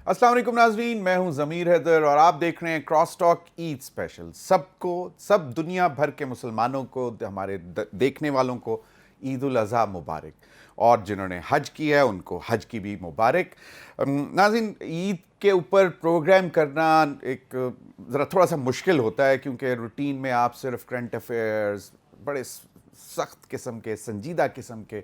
अस्सलाम वालेकुम नाज़रीन, मैं हूं ज़मीर हैदर और आप देख रहे हैं क्रॉस टॉक ईद स्पेशल। सब दुनिया भर के मुसलमानों को, हमारे देखने वालों को ईद उल अज़हा मुबारक, और जिन्होंने हज किया है उनको हज की भी मुबारक। नाज़रीन, ईद के ऊपर प्रोग्राम करना एक ज़रा थोड़ा सा मुश्किल होता है, क्योंकि रूटीन में आप सिर्फ करंट अफेयर्स, बड़े सख्त किस्म के, संजीदा किस्म के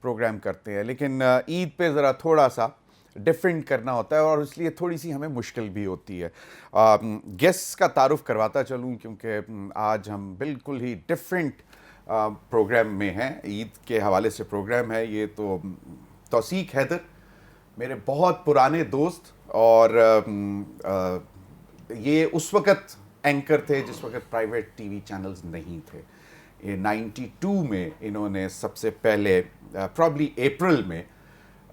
प्रोग्राम करते हैं, लेकिन ईद पे ज़रा थोड़ा सा डिफरेंट करना होता है और इसलिए थोड़ी सी हमें मुश्किल भी होती है। गेस्ट्स का तारुफ करवाता चलूँ, क्योंकि आज हम बिल्कुल ही डिफरेंट प्रोग्राम में हैं। ईद के हवाले से प्रोग्राम है ये। तो तौसीक हैदर मेरे बहुत पुराने दोस्त, और ये उस वक़्त एंकर थे जिस वक़्त प्राइवेट टीवी चैनल्स नहीं थे। ये 92 में इन्होंने सबसे पहले प्रॉब्ली अप्रैल में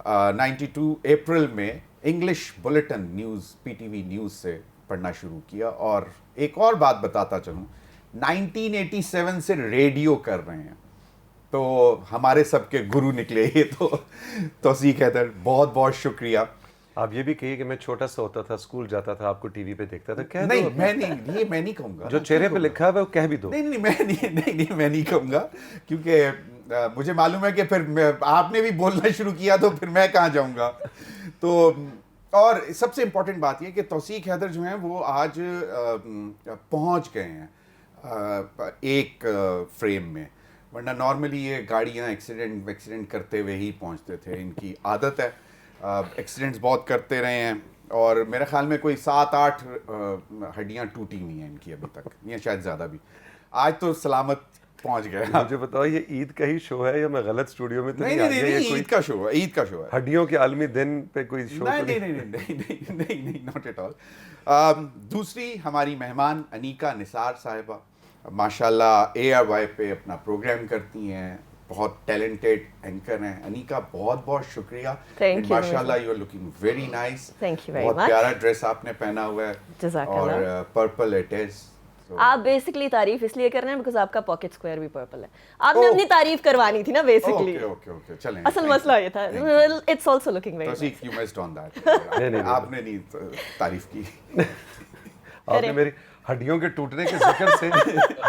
92 अप्रैल में English bulletin news PTV news से पढ़ना शुरू किया। और एक और बात बताता चलूँ, 1987 से रेडियो कर रहे हैं, तो हमारे सबके गुरु निकले ये। तो तौसीक हैदर, बहुत बहुत शुक्रिया। आप ये भी कहिए कि मैं छोटा सा होता था, स्कूल जाता था, आपको टीवी पे देखता था। कह नहीं, दो मैं नहीं कहूँगा। जो चेहरे पे लिखा है वो कह भी दो। नहीं, मैं नहीं कहूँगा, क्योंकि मुझे मालूम है कि फिर आपने भी बोलना शुरू किया तो फिर मैं कहाँ जाऊँगा। तो और सबसे इम्पोर्टेंट बात यह कि तौसीक हैदर जो हैं वो आज पहुँच गए हैं एक फ्रेम में, वरना नॉर्मली ये गाड़ियाँ एक्सीडेंट करते हुए ही पहुँचते थे। इनकी आदत है, एक्सीडेंट्स बहुत करते रहे हैं, और मेरे ख्याल में कोई 7-8 हड्डियाँ टूटी हुई हैं इनकी अभी तक, या शायद ज़्यादा भी। आज तो सलामत पहुंच गए। मुझे बताओ, ये ईद का ही शो है या मैं गलत स्टूडियो में तो नहीं? नहीं, ईद का शो है, ईद का शो है। हड्डियों के आलमी दिन पे कोई शो? नहीं, नॉट एट ऑल। दूसरी हमारी मेहमान अनीका निसार साहिबा, माशाल्लाह ARY पे अपना प्रोग्राम करती हैं, बहुत टैलेंटेड एंकर हैं। अनीका, बहुत बहुत शुक्रिया। माशाल्लाह, you are looking very nice. बहुत प्यारा ड्रेस आपने पहना हुआ है, और पर्पल इट इज। आप बेसिकली तारीफ इसलिए कर रहे हैं बिकॉज़ आपका पॉकेट स्क्वायर भी पर्पल है। आपने अपनी तारीफ करवानी थी ना बेसिकली। ओके, चलें। असल मसला ये था। It's also looking very nice. You missed on that. आपने नहीं तारीफ की। आपने मेरी हड्डियों के टूटने के जिक्र से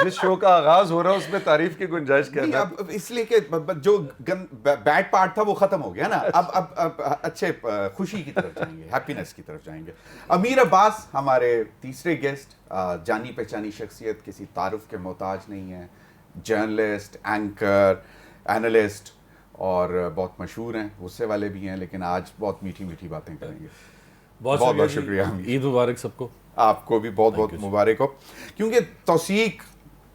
जिस शो का आगाज हो रहा है उसमें तारीफ की गुंजाइश क्या है? अब इसलिए कि जो बैड पार्ट था वो खत्म हो गया ना। अब अच्छे खुशी की तरफ जाएंगे, हैप्पीनेस की तरफ जाएंगे। अमीर अब्बास हमारे तीसरे गेस्ट, जानी पहचानी शख्सियत, किसी तारुफ के मोहताज नहीं है। जर्नलिस्ट, एंकर, एनालिस्ट, और बहुत मशहूर हैं, गुस्से वाले भी हैं, लेकिन आज बहुत मीठी मीठी बातें करेंगे। बहुत शुक्रिया। ईद मुबारक सबको। आपको भी बहुत बहुत मुबारक हो, क्योंकि तौसीक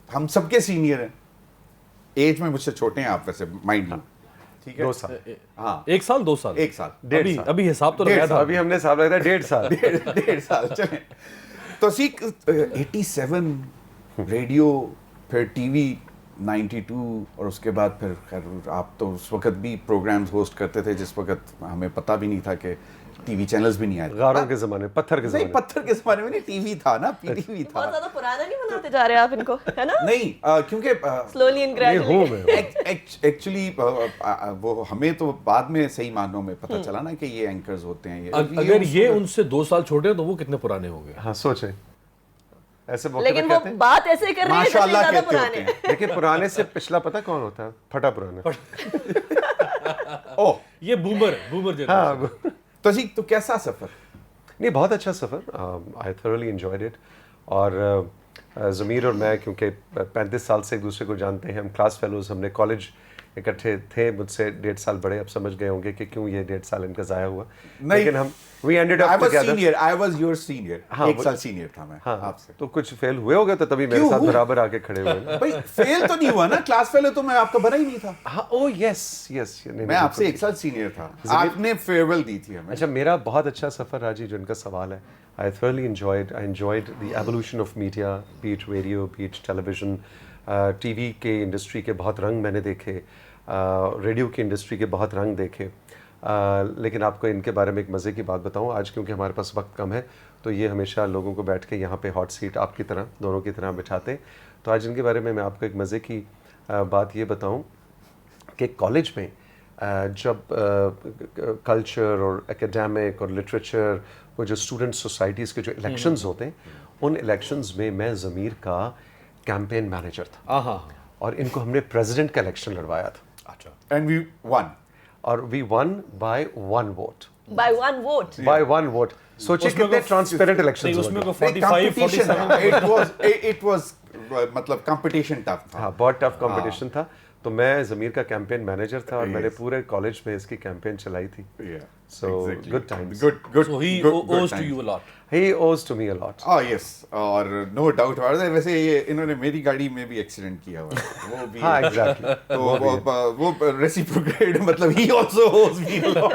हम सबके सीनियर हैं। एज में मुझसे छोटे हैं आप, वैसे माइंड यू, ठीक है? 2 साल। हाँ, 1 साल 2 साल 1 साल अभी हिसाब तो लगाया था। अभी हमने हिसाब लगाया था 1.5 साल। 1.5 साल चले। तौसीक 87 रेडियो, फिर टीवी 92, और उसके बाद फिर खैर आप तो उस वक्त भी प्रोग्राम्स होस्ट करते थे जिस वक्त हमें पता भी नहीं था कि टीवी चैनल्स भी नहीं आए। गारों के ज़माने, पत्थर के ज़माने। पत्थर के ज़माने में नहीं, टीवी था ना, पीटीवी था। बहुत ज़्यादा पुराना नहीं बनाते जा रहे आप इनको, है ना? नहीं, क्योंकि स्लोली एंड ग्रेजुअली एक्चुअली वो हमें तो बाद में सही मानों में पता चला ना कि ये एंकर्स होते हैं। अगर ये उनसे 2 साल छोटे हैं तो वो कितने पुराने होंगे? हाँ, सोचें ऐसे। लेकिन वो बात ऐसे कर रहे हैं जैसे ज़्यादा पुराने हैं। लेकिन पुराने से पिछला पता कौन होता है? फटा पुराना। ओह, ये बूमर जनरेशन। तौसीक, तो कैसा सफ़र? नहीं, बहुत अच्छा सफ़र। I thoroughly enjoyed it. और ज़मीर और मैं क्योंकि 35 साल से एक दूसरे को जानते हैं, हम क्लास फेलोज़, हमने कॉलेज इकट्ठे थे। मुझसे 1.5 साल बड़े, अब समझ गए होंगे कि क्यों ये 1.5 साल इनका ज़ाया हुआ। लेकिन हम we ended up together. I was your senior. 1 साल सीनियर था मैं आपसे। तो कुछ फेल हुए होगे तो तभी मेरे साथ बराबर आके खड़े हुए ना। भाई फेल तो नहीं हुआ ना, क्लास फेल तो मैं आपका बना ही नहीं था। हाँ, ओह यस। मैं आपसे 1 साल सीनियर था, आपने फेयरवेल दी थी हमें। अच्छा, मेरा बहुत अच्छा सफ़र रहा जी, जिनका सवाल है। आई thoroughly enjoyed the evolution of media, be it radio, be it television, TV के इंडस्ट्री के बहुत रंग मैंने देखे, रेडियो की इंडस्ट्री के बहुत रंग देखे। लेकिन आपको इनके बारे में एक मज़े की बात बताऊं आज, क्योंकि हमारे पास वक्त कम है, तो ये हमेशा लोगों को बैठ के यहाँ पे हॉट सीट आपकी तरह, दोनों की तरह बिठाते हैं। तो आज इनके बारे में मैं आपको एक मज़े की बात ये बताऊं कि कॉलेज में جب کلچر اور اکیڈیمک اور لٹریچر وہ جو اسٹوڈنٹ سوسائٹیز کے جو الیکشنز ہوتے ہیں ان الیکشنز میں میں ضمیر کا کیمپین مینیجر تھا ہاں اور ان کو ہم نے پریزیڈنٹ کا الیکشن لڑوایا تھا اچھا اینڈ وی ون اور we won by one vote by one vote. By one vote سوچے کتنے ٹرانسپیرنٹ الیکشن اس میں کو 45 47 it was مطلب competition tough تھا. ہاں بہت ٹف کمپٹیشن تھا تو میں ضمیر کا کیمپین مینیجر تھا اور میں نے پورے کالج میں اس کی کیمپین چلائی تھی So, good times. Good. so he good owes to times. you a lot. He owes to me a lot. Oh yes, اور no doubt about it. ویسے یہ انہوں نے میری گاڑی میں بھی ایکسیڈنٹ کیا ہوا ہے وہ بھی ہاں ایگزیکٹلی تو وہ reciprocate مطلب he also owes me a lot.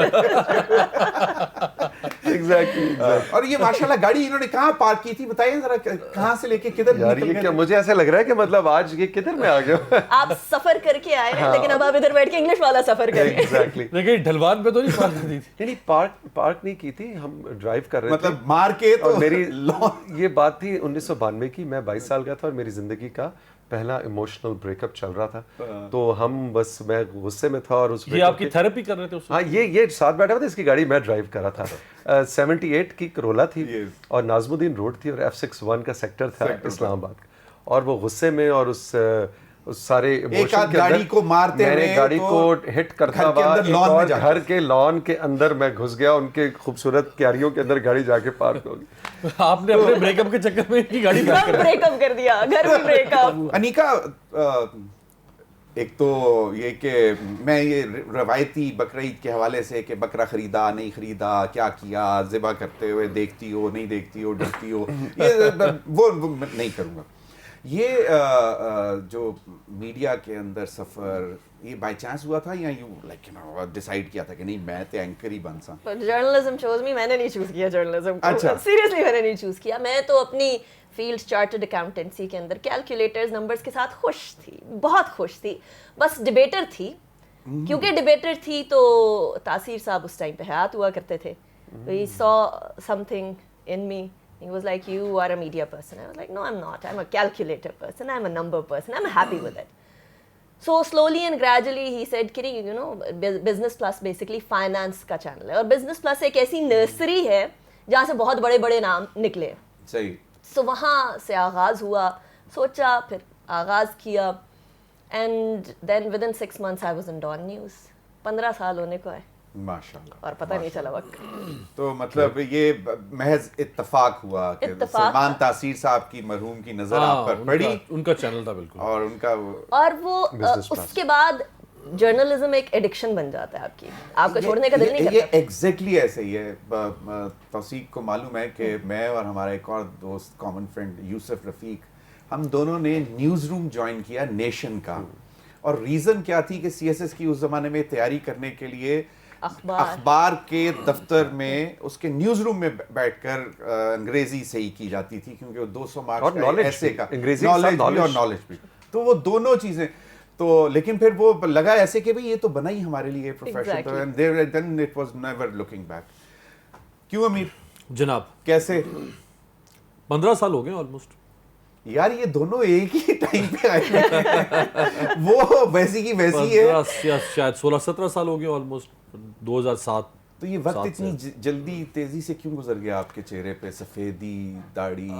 Exactly اور یہ ماشاءاللہ گاڑی انہوں نے کہاں پارک کی تھی بتائیے ذرا کہاں سے لے کے کدھر یار نکل یہ گئے؟ کیا مجھے ایسا لگ رہا ہے کہ مطلب آج یہ کدھر میں آ گیا آپ سفر کر کے آئے ہیں لیکن اب آپ ادھر بیٹھ کے انگلش والا سفر کریں. ایگزیکٹلی لیکن ڈھلوان پہ تو نہیں پارک دی تھی. نہیں پارک نہیں کی تھی ہم ڈرائیو کر رہے تھے مطلب مار کے اور تو میری یہ بات تھی 1992 کی میں 22 سال کا تھا اور میری زندگی کا پہلا ایموشنل بریک اپ چل رہا تھا تو ہم بس میں غصے میں تھا اور اس یہ آپ کی تھراپی کر رہے تھے اس ہاں یہ ساتھ بیٹھا ہوا تھا اس کی گاڑی میں ڈرائیو کر رہا تھا 78 کی کرولا تھی اور ناظم الدین روڈ تھی اور F61 کا سیکٹر تھا اسلام آباد کا اور وہ غصے میں اور اس سارے ایک آدھ گاڑی کو مارتے میں نے ہوئے گاڑی کو ہٹ کرتا ہوا گھر کے لان کے اندر میں گھس گیا ان کے خوبصورت کیاریوں کے اندر گاڑی جا کے پارک ہو گئی. آپ نے اپنے بریک اپ کے چکر میں کی گاڑی سب بریک اپ کر دیا گھر میں بریک اپ. انیکا ایک تو یہ کہ میں یہ روایتی بقرعید کے حوالے سے کہ بکرا خریدا نہیں خریدا کیا کیا ذبح کرتے ہوئے دیکھتی ہو نہیں دیکھتی ہو ڈرتی ہو یہ وہ نہیں کروں گا. یہ جو میڈیا کے اندر سفر یہ بائی چانس ہوا تھا یا یو لائک ڈیسائیڈ کیا تھا کہ نہیں میں تو اینکر ہی بن سا؟ جرنلزم چوز می, میں نے نہیں چوز کیا جرنلزم کو. اچھا سیریسلی میں نے نہیں چوز کیا. میں تو اپنی فیلڈ چارٹرڈ اکاؤنٹنسی کے اندر کیلکولیٹرز نمبرز کے ساتھ خوش تھی, بہت خوش تھی. بس ڈبیٹر تھی کیونکہ ڈبیٹر تھی تو تاثیر صاحب اس ٹائم پہ حیات ہوا کرتے تھے. He saw something in me. He was like, you are a media person. I was like, no, I'm not. I'm a calculator person. I'm a number person. I'm happy with it. So slowly and gradually he said, Kiri, you know, Business Plus basically finance کا channel ہے اور Business Plus ایک ایسی nursery ہے جہاں سے بہت بڑے بڑے نام نکلے. صحیح. So وہاں سے آغاز ہوا, سوچا, پھر آغاز کیا and then within 6 months I was in Dawn News. 15 سال ہونے کو ہے ماشاءاللہ اور پتہ نہیں چلا وقت. تو مطلب یہ محض اتفاق ہوا کہ سلمان تاثیر صاحب کی مرحوم کی نظر آپ پر پڑی, ان کا چینل تھا بالکل, اور ان کا اور وہ اس کے بعد جرنلزم ایک ایڈکشن بن جاتا ہے آپ کی, آپ کا چھوڑنے کا دل نہیں کرتا. یہ ایگزیکٹلی ایسے ہی ہے. توثیق کو معلوم ہے کہ میں اور ہمارا ایک اور دوست کامن فرینڈ یوسف رفیق, ہم دونوں نے نیوز روم جوائن کیا نیشن کا. اور ریزن کیا تھی کہ سی ایس ایس کی اس زمانے میں تیاری کرنے کے لیے اخبار کے دفتر میں اس کے نیوز روم میں بیٹھ کر انگریزی صحیح کی جاتی تھی کیونکہ وہ 200 مارکس کا ایسے کا نالج بھی اور نالج بھی, تو وہ دونوں چیزیں. تو لیکن پھر وہ لگا ایسے کہ بھئی یہ تو بنا ہی ہمارے لیے profession, and then it was never looking back. کیوں امیر جناب کیسے 15 سال ہو گئے آلموسٹ یار یہ دونوں ایک ہی ٹائم پہ آئے, وہ ویسی کی ویسی ہے, شاید 16-17 سال ہو گئے آلموسٹ 2007. تو یہ وقت اتنی جلدی تیزی سے کیوں گزر گیا آپ کے چہرے پہ, سفیدی داڑھی؟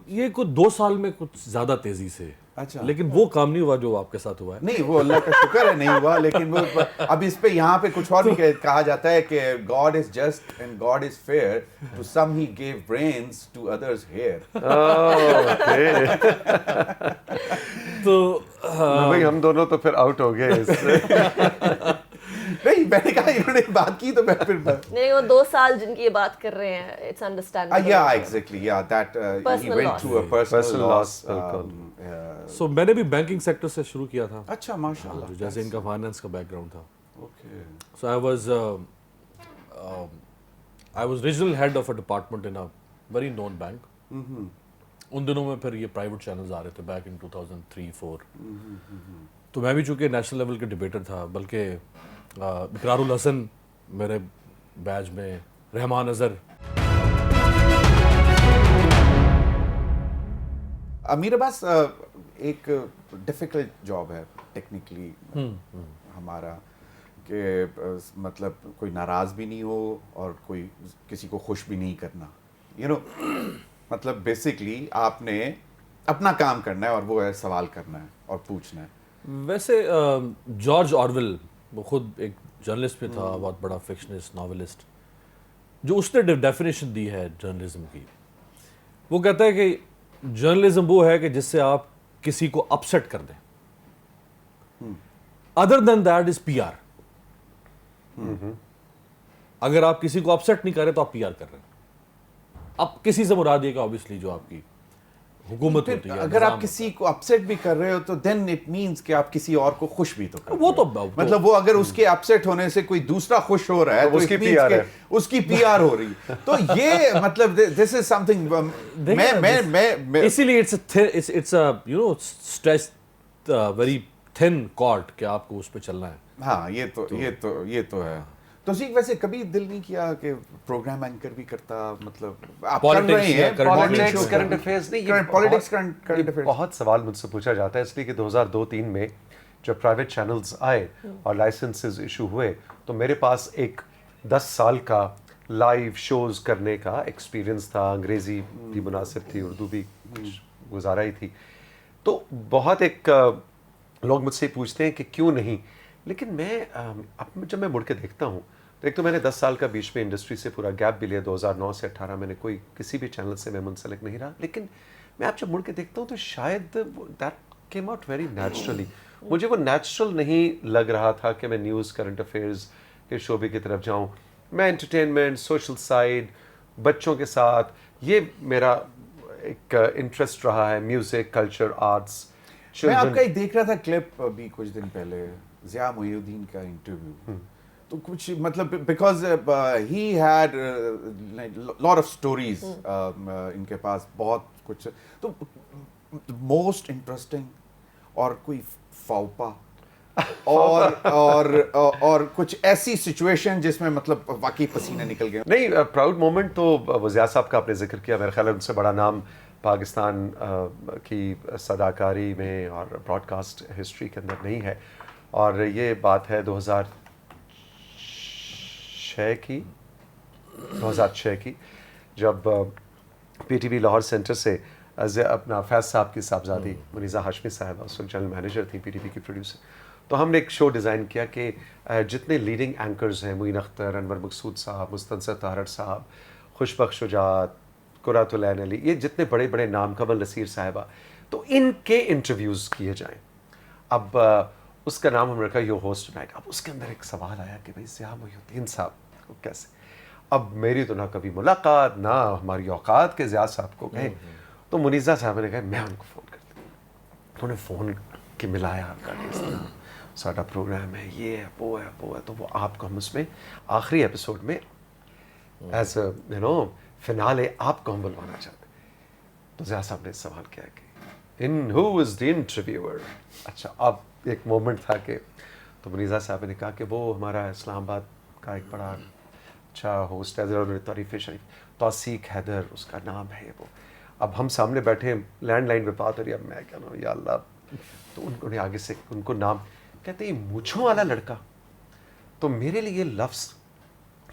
یہ کچھ 2 سال میں کچھ زیادہ تیزی سے. اچھا, لیکن وہ کام نہیں ہوا جو آپ کے ساتھ ہوا ہے. نہیں وہ اللہ کا شکر ہے نہیں ہوا, لیکن وہ اب اس پہ یہاں پہ کچھ اور بھی کہا جاتا ہے کہ God is just and God is fair, to some he gave brains, to others hair. تو بھائی ہم دونوں تو پھر آؤٹ ہو گئے اس سے. نہیں میں نے کہا انہوں نے بات کی تو میں پھر نہیں, وہ 2 سال جن کی یہ بات کر رہے ہیں, it's understandable. yeah exactly yeah that he went through a personal loss. سو میں نے بھی بینکنگ سیکٹر سے شروع کیا تھا. اچھا ماشاءاللہ, جیسے ان کا فائنانس کا بیک گراؤنڈ تھا. okay So I was regional head of a department in a very known bank. ان دنوں میں پھر یہ پرائیویٹ چینلز آ رہے تھے بیک ان 2003-4. تو میں بھی چونکہ نیشنل لیول کے ڈبیٹر تھا, بلکہ اقرار الحسن میرے بیچ میں, رحمان اظہر. امیر عباس ایک ڈیفیکلٹ جاب ہے ٹیکنیکلی ہمارا, کہ مطلب کوئی ناراض بھی نہیں ہو اور کوئی کسی کو خوش بھی نہیں کرنا, یو نو, مطلب بیسکلی آپ نے اپنا کام کرنا ہے اور وہ ہے سوال کرنا ہے اور پوچھنا ہے. ویسے جارج آرویل وہ خود ایک جرنلسٹ بھی تھا, بہت بڑا فکشنسٹ, ناولسٹ, جو اس نے ڈیفینیشن دی ہے جرنلزم کی. وہ کہتا ہے کہ جرنلزم وہ ہے کہ جس سے آپ کسی کو اپسیٹ کر دیں. Other then that is P R. اگر آپ کسی کو اپسیٹ نہیں کر رہے تو آپ پی آر کر رہے ہیں. اب کسی سے مراد یہ کہ obviously جو آپ کی حکومت ہوتی ہے, اگر آپ کسی کو اپسیٹ بھی کر رہے ہو تو دین اٹ مینس کہ آپ کسی اور کو خوش بھی تو کر رہے ہو. وہ تو مطلب وہ اگر اس کے اپسیٹ ہونے سے کوئی دوسرا خوش ہو رہا ہے تو اس کی پی آر ہے, اس کی پی آر ہو رہی ہے. تو یہ مطلب دس از سم تھنگ میں اسی لیے it's you know stretch very thin card کہ آپ کو اس پہ چلنا ہے. ہاں یہ تو ہے. تو سیکھ ویسے کبھی دل نہیں کیا کہ پروگرام اینکر بھی کرتا, مطلب آپ کر رہے ہیں پالیٹکس, کرنٹ افیئرز نہیں, پالیٹکس کرنٹ افیئرز. بہت سوال مجھ سے پوچھا جاتا ہے اس لیے کہ 2002-03 میں جب پرائیویٹ چینلز آئے اور لائسنسز ایشو ہوئے تو میرے پاس ایک 10 سال کا لائیو شوز کرنے کا ایکسپیرینس تھا. انگریزی بھی مناسب تھی, اردو بھی گزارا ہی تھی. تو بہت ایک لوگ مجھ سے پوچھتے ہیں کہ کیوں نہیں, لیکن میں اب جب میں مڑ کے دیکھتا ہوں تو ایک تو میں نے 10 سال کا بیچ میں انڈسٹری سے پورا گیپ بھی لیا. 2009 سے 18 میں نے کوئی کسی بھی چینل سے میں منسلک نہیں رہا, لیکن میں آپ جب مڑ کے دیکھتا ہوں تو شاید that came out very naturally. مجھے وہ نیچرل نہیں لگ رہا تھا کہ میں نیوز, کرنٹ افیئرز کے شعبے کی طرف جاؤں. میں انٹرٹینمنٹ, سوشل سائڈ, بچوں کے ساتھ, یہ میرا ایک انٹرسٹ رہا ہے. Music, culture, arts. میں آپ کا ایک دیکھ رہا تھا کلپ ابھی کچھ دن پہلے, ضیاء محی الدین کا انٹرویو, تو کچھ مطلب because he had lot of stories, ان کے پاس بہت کچھ, تو موسٹ انٹرسٹنگ اور کوئی فاوپا اور کچھ ایسی سچویشن جس میں مطلب واقعی پسینے نکل گئے. نہیں, پراؤڈ مومنٹ تو وہ ضیاء صاحب کا آپ نے ذکر کیا. میرا خیال ہے ان سے بڑا نام پاکستان کی صداکاری میں اور براڈ کاسٹ ہسٹری کے اندر نہیں ہے. اور یہ بات ہے 2006 کی جب P T V Lahore centre سے اپنا فیض صاحب کی صاحبزادی منیزہ ہاشمی صاحبہ اس وقت جنرل مینیجر تھی پی ٹی وی کی پروڈیوسر. تو ہم نے ایک شو ڈیزائن کیا کہ جتنے لیڈنگ اینکرز ہیں, معین اختر, انور مقصود صاحب, مستنصر طاہر صاحب, خوشبخش شجاعت, قرۃ العین علی, یہ جتنے بڑے بڑے نام, کمل نصیر صاحبہ, تو ان کے انٹرویوز کیے جائیں. اب اس کا نام ہم نے رکھا یو ہوسٹ نائٹ. اب اس کے اندر ایک سوال آیا کہ بھائی ضیاء محی الدین صاحب کو کیسے. اب میری تو نہ کبھی ملاقات, نہ ہماری اوقات کے ضیاء صاحب کو کہیں. تو منیزہ صاحب نے کہا میں ان کو فون کرتی ہوں. انہوں نے فون کے ملایا, ساڈا پروگرام ہے, یہ ہے, وہ ہے, وہ ہے, تو وہ آپ کو ہم اس میں آخری ایپیسوڈ میں as a you know finale آپ کو ہم بلوانا چاہتے ہیں. تو ضیاء صاحب نے سوال کیا کہ ان ہو از دی انٹرویور. اچھا, اب ایک مومنٹ تھا کہ تو منیزہ صاحب نے کہا کہ وہ ہمارا اسلام آباد کا ایک بڑا اچھا ہوسٹ ہے, انہوں نے تعریف شریف, توثیق حیدر اس کا نام ہے وہ. اب ہم سامنے بیٹھے, لینڈ لائن پہ بات ہو رہی ہے, اب میں کہہ رہا ہوں یا اللہ. تو ان کو نے آگے سے ان کو نام کہتے ہیں مونچھوں والا لڑکا. تو میرے لیے لفظ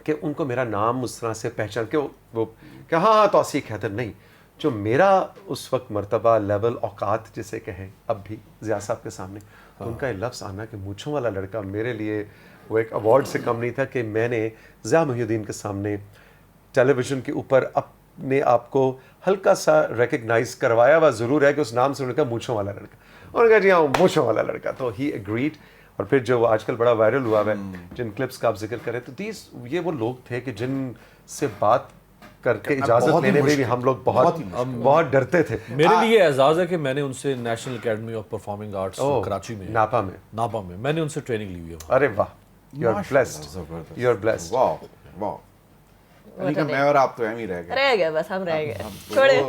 کہ ان کو میرا نام اس طرح سے پہچان کے وہ کہ ہاں توثیق حیدر نہیں, جو میرا اس وقت مرتبہ لیول اوقات جسے کہیں اب بھی ضیاء صاحب کے سامنے, ان کا یہ لفظ آنا کہ مونچھوں والا لڑکا میرے لیے وہ ایک ایوارڈ سے کم نہیں تھا کہ میں نے ضیاء محی الدین کے سامنے ٹیلی ویژن کے اوپر اپنے آپ کو ہلکا سا ریکگنائز کروایا ہوا ضرور ہے کہ اس نام سے انہوں نے کہا مونچھوں والا لڑکا. انہوں نے کہا جی ہاں مونچھوں والا لڑکا. تو ہی اگریڈ. اور پھر جو آج کل بڑا وائرل ہوا ہے جن کلپس کا آپ ذکر کریں, تو یہ وہ لوگ تھے کہ جن سے بات کر کے اجازت لینے میں بھی ہم لوگ بہت ڈرتے تھے. میرے لیے اعزاز ہے کہ میں نے ان سے national academy of performing arts Karachi میں, ناپا میں میں نے ان سے ٹریننگ لی ہوئی ہے. ارے واہ, you are blessed, you are blessed. Wow wow. میں اور آپ تو ایم ہی رہ گئے, بس ہم رہ گئے. چھوڑے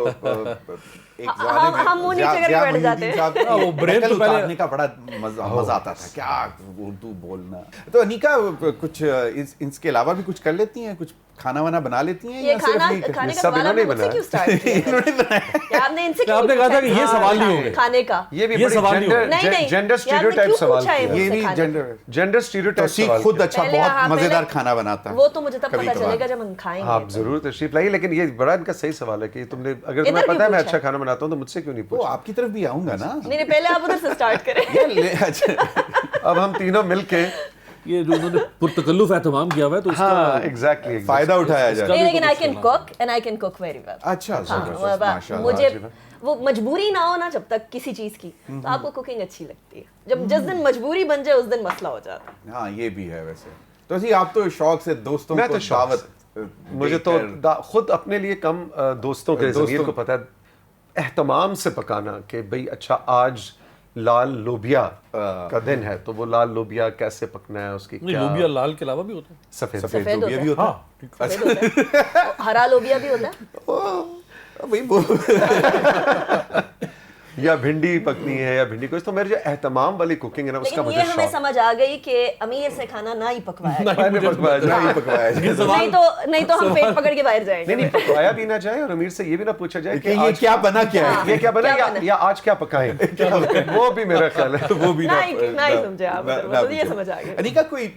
ہم منہ نیچے کر کے بیٹھ جاتے ہیں. وہ برین تو پہلے کا بڑا مزہ آتا تھا, کیا اردو بولنا. تو انیکا کچھ اس کے علاوہ بھی کچھ کر لیتی ہیں, کچھ کھانا وانا بنا لیتی ہیں یہ یا صرف کھانا نہیں کھانے کا سب سوال انہوں آپ نے نے مجھ سے بنایا۔ کیوں اسٹارٹ کیا انہوں نے بنایا کیا آپ نے ان سے آپ نے کہا تھا کہ یہ سوال نہیں ہوگے کھانے کا یہ بھی یہ بڑی سوال نہیں نہیں نہیں جینڈر اسٹیریوٹائپ سوال کیا یہ بھی جینڈر جینڈر اسٹیریوٹائپ توصیق سوال خود کیا۔ اچھا پہلے بہت ہاں، مزیدار پہلے- کھانا بناتا ہے وہ تو مجھے تب کبھی پتا چلے کبھار۔ گا جب ہم کھائیں آپ گے ضرور تشریف لائیے، لیکن یہ بڑا ان کا صحیح سوال ہے کہ تم نے اگر تمہیں ادھر پتا ہے میں کیوں اچھا کھانا بناتا ہوں تو مجھ سے کیوں نہیں وہ پوچھا؟ آپ کی طرف بھی آؤں گا نا نہیں پہلے آپ ادھر سے اسٹارٹ کریں اچھا اب ہم تینوں مل کے یہ جو انہوں نے پرتکلف اہتمام کیا ہوا ہے تو اس ہاں کا ایگزیکٹلی فائدہ اٹھایا جائے نہیں لیکن I can cook and I can cook very well اچھا زبردست ماشاء اللہ مجھے وہ مجبوری نہ ہو نا جب تک کسی چیز کی تو آپ کو کوکنگ اچھی لگتی ہے جب جس دن مجبوری بن جائے اس دن مسئلہ ہو جاتا ہے ہاں یہ بھی ہے ویسے تو جی آپ تو شوق سے دوستوں میں کو تو شوق دعوت مجھے تو خود اپنے لیے کم دوستوں کے ضمیر کو پتہ ہے اہتمام سے پکانا کہ بھئی اچھا آج لال لوبیا کا دن ہے تو وہ لال لوبیا کیسے پکنا ہے اس کی نہیں کیا لوبیا لال کے علاوہ بھی ہوتا ہے سفید سفید سفید لوبیا بھی ہوتا ہوتا ہے سفید ہوتا ہے ہرا لوبیا بھی ہوتا ہے بھائی وہ یا بھنڈی پکنی ہے یا بھنڈی کوئی تو میرے جو اہتمام والی کوکنگ ہے نا اس کا لیکن مجھے یہ ہمیں شوق سمجھ آ گئی کہ امیر سے کھانا نہ ہی پکوایا جائے۔ میں نے پکوایا جائے نہیں پکوایا جائے نہیں تو ہم پیٹ پکڑ کے باہر جائیں گے نہیں پکوایا بھی نہ جائے اور امیر سے یہ بھی نہ پوچھا جائے کہ کہ یہ آج کیا بنا کیا ہے یہ کیا بنا یا آج کیا پکائیں وہ بھی میرا خیال ہے وہ بھی نہ ہی سمجھے آپ تو یہ سمجھ آ گیا انیکا کوئی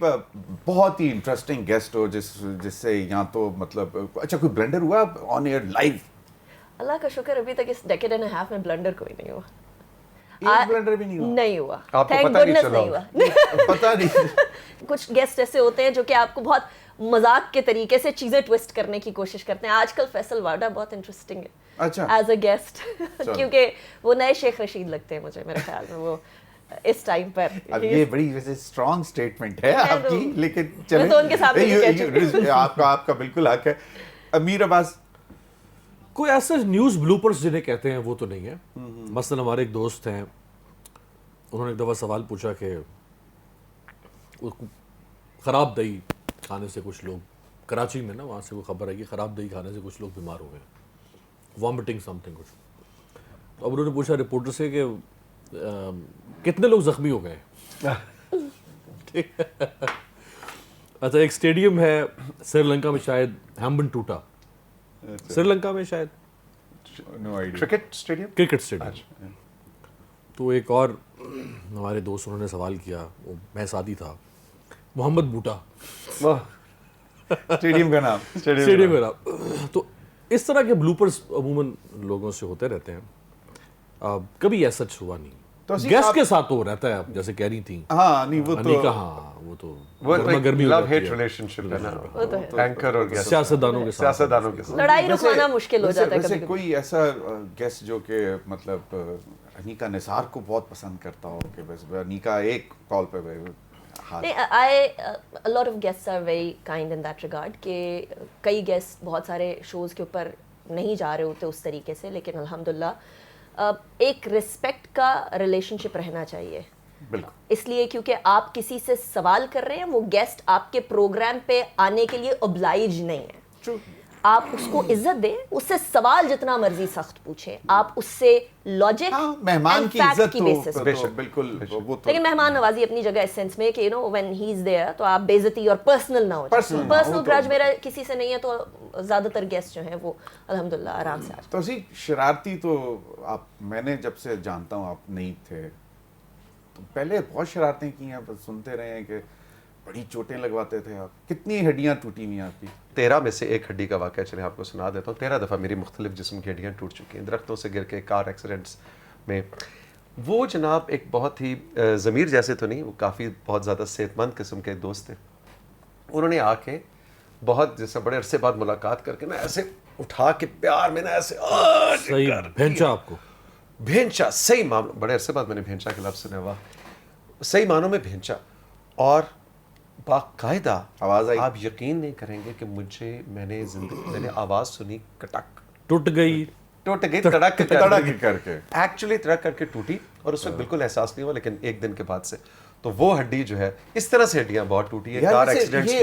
بہت ہی انٹرسٹنگ گیسٹ ہو جس سے یہاں تو مطلب اچھا کوئی بلنڈر ہوا آن ایئر لائیو اللہ کا شکر ابھی تک اس ڈیکیڈ اینڈ ہاف میں بلنڈر کوئی نہیں ہوا ایک بلنڈر بھی نہیں ہوا نہیں ہوا آپ کو تھینک پتہ نہیں گڈنس چلا نہیں ہوا پتہ نہیں کچھ گیسٹ ایسے ہوتے ہیں جو کہ آپ کو بہت مذاق کے طریقے سے چیزیں ٹویسٹ کرنے کی کوشش کرتے ہیں آج کل فیصل واڈا بہت انٹرسٹنگ ہے اچھا ایز اے گیسٹ کیونکہ وہ نئے شیخ رشید لگتے ہیں مجھے میرے خیال میں وہ اس ٹائم پر اب یہ بڑی ویسے اسٹرانگ اسٹیٹمنٹ ہے آپ کی لیکن میں تو ان کے سامنے بھی کہہ چکی ہوں۔ آپ کا بالکل حق ہے امیر عباس کوئی ایسا نیوز بلوپرز جنہیں کہتے ہیں وہ تو نہیں ہے مثلا ہمارے ایک دوست ہیں انہوں نے ایک دفعہ سوال پوچھا کہ خراب دہی کھانے سے کچھ لوگ کراچی میں نا وہاں سے وہ خبر ہے کہ خراب دہی کھانے سے کچھ لوگ بیمار ہو گئے وامٹنگ سم تھنگ کچھ تو اب انہوں نے پوچھا رپورٹر سے کہ کتنے لوگ زخمی ہو گئے اچھا ایک اسٹیڈیم ہے سری لنکا میں شاید ہیمبن ٹوٹا سری لنکا میں شاید کرکٹ اسٹیڈیم کرکٹ اسٹیڈیم تو ایک اور ہمارے دوست انہوں نے سوال کیا وہ میں سادی تھا محمد بوٹا اسٹیڈیم کا نام اسٹیڈیم میرا تو اس طرح کے بلوپرز عموماً لوگوں سے ہوتے رہتے ہیں کبھی ایسا سچ ہوا نہیں گیسٹ کے ساتھ تو رہتا ہے آپ جیسے کہہ رہی تھیں ہاں نہیں وہ تو ہاں وہ تو وہ گرمی لو ہیٹ ریلیشن شپ ہے نا اینکر اور سیاستدانوں کے ساتھ سیاستدانوں کے ساتھ لڑائی رکوانا مشکل ہو جاتا ہے ویسے کبھی کوئی ایسا گیسٹ جو کہ مطلب انیکا نثار کو بہت پسند کرتا ہو کہ بس انیکا ایک کال پہ a lot of guests are very kind in that regard کہ کئی گیسٹ بہت سارے شوز کے اوپر نہیں جا رہے ہوتے اس طریقے سے لیکن الحمدللہ ایک رسپیکٹ کا ریلیشن شپ رہنا چاہیے بالکل اس لیے کیونکہ آپ کسی سے سوال کر رہے ہیں وہ گیسٹ آپ کے پروگرام پہ آنے کے لیے obliged نہیں ہے آپ اس کو عزت دیں اس سے سوال جتنا مرضی سخت پوچھیں آپ اس سے لاجک مہمان کی عزت تو بیشک بالکل وہ تو لیکن مہمان نوازی اپنی جگہ اس سینس میں کہ you know when he is there تو آپ بے عزتی اور پرسنل نہ ہو جائیں پرسنل گرج میرا کسی سے نہیں ہے تو زیادہ تر گیسٹ جو ہیں وہ الحمدللہ آرام سے تو اسی شرارتی تو آپ میں نے جب سے جانتا ہوں آپ نہیں تھے تو پہلے بہت شرارتیں کی ہیں بس سنتے رہے ہیں کہ بڑی چوٹیں لگواتے تھے آپ کتنی ہڈیاں ٹوٹی ہوئی آپ کی 13 میں سے ایک ہڈی کا واقعہ چلے آپ کو سنا دیتا ہوں 13 دفعہ میری مختلف جسم کی ہڈیاں ٹوٹ چکی ہیں درختوں سے گر کے کار ایکسیڈنٹس میں وہ جناب ایک بہت ہی ضمیر جیسے تو نہیں وہ کافی بہت زیادہ صحت مند قسم کے دوست تھے انہوں نے آ کے بہت جیسے بڑے عرصے بعد ملاقات کر کے نا ایسے اٹھا کے پیار میں نا ایسے صحیح بھینچا آپ کو بھینچا صحیح معاملہ بڑے عرصے بعد میں نے بھینچا کے لفظ سنا ہوا صحیح معنوں میں بھینچا اور باقاعدہ آواز آئی آپ یقین نہیں کریں گے کہ میں نے آواز سنی کٹک ٹوٹ گئی تڑک کر کے ایکچولی تڑک کر کے ٹوٹی اور اس وقت بالکل احساس نہیں ہوا لیکن ایک دن کے بعد سے تو وہ ہڈی جو ہے اس طرح سے ہڈیاں بہت ٹوٹی ہے کار ایکسیڈنٹس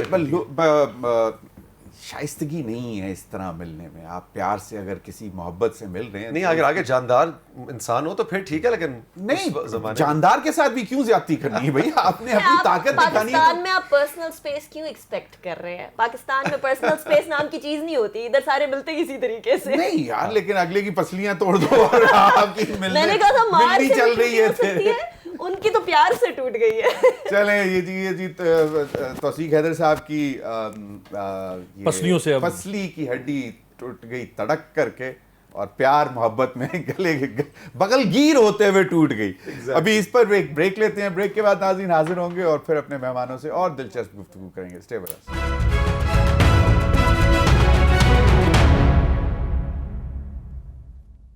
शाइस्तगी नहीं है इस तरह मिलने में. आप प्यार से अगर किसी मोहब्बत से मिल रहे हैं नहीं, अगर आगे जानदार इंसान हो तो फिर ठीक है, लेकिन नहीं, जानदार के साथ भी क्यों ज्यादती करनी है भाई? आपने अपनी ताकत दिखानी है. पाकिस्तान में आप पर्सनल स्पेस क्यों एक्सपेक्ट कर रहे हैं? पाकिस्तान में पर्सनल स्पेस नाम की चीज नहीं होती, इधर सारे मिलते इसी तरीके से. नहीं यार, लेकिन अगले की पसलियां तोड़ दो और आपकी मैंने कहा था मार मिलनी से चल रही है. हो सकती है, उनकी तो प्यार से टूट गई है. चले ये जी तौसीक हैदर साहब की ये पसलियों से अब पसली की हड्डी टूट गई तड़क करके, और प्यार मोहब्बत में गले बगलगीर होते हुए टूट गई. अभी इस पर ब्रेक लेते हैं. ब्रेक के बाद नाज़रीन हाजिर होंगे और फिर अपने मेहमानों से और दिलचस्प गुफ्तगू करेंगे. Stay with us.